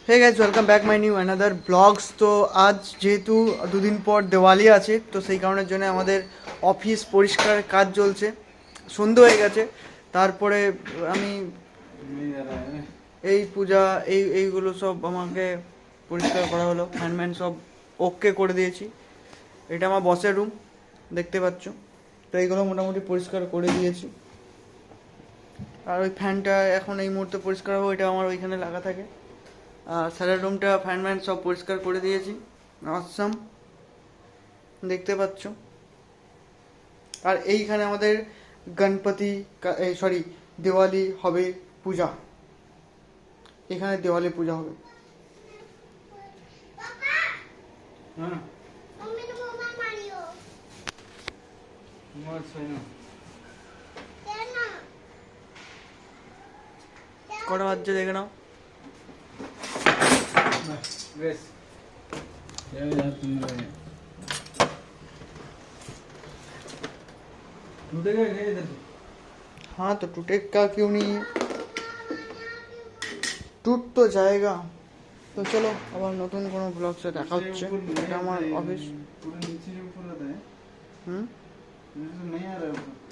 Hey guys, welcome back my new another blogs. তো আজ যেহেতু দুদিন পর দিওয়ালি আছে, তো সেই কারণের জন্য আমাদের অফিস পরিষ্কারের কাজ চলছে। সন্ধে হয়ে গেছে, তারপরে আমি এই পূজা এইগুলো সব আমাকে পরিষ্কার করা হলো। ফ্যান সব ওকে করে দিয়েছি। এটা আমার বসের রুম, দেখতে পাচ্ছ। তো এইগুলো মোটামুটি পরিষ্কার করে দিয়েছি। আর ওই ফ্যানটা এখন এই মুহূর্তে পরিষ্কার হবো, এটা আমার ওইখানে লাগা থাকে। আর স্যারের রুমটা ফ্যান সব পরিষ্কার করে দিয়েছি। অসাম, দেখতে পাচ্ছ। আর এইখানে আমাদের গণপতি সরি দিওয়ালি হবে পূজা। এখানে দিওয়ালি পূজা হবে। হ্যাঁ, কটা বাজছে দেখে নাও। बेस यार तुम टूटेगा क्या इधर से? हाँ तो टूटेगा क्यों नहीं है, टूट तो जाएगा। তো চলো আবার নতুন কোনো ব্লগসে দেখা হচ্ছে। এটা আমার অফিস। पूरा नीचे जो ऊपर रहता है হুম नहीं आ रहा है।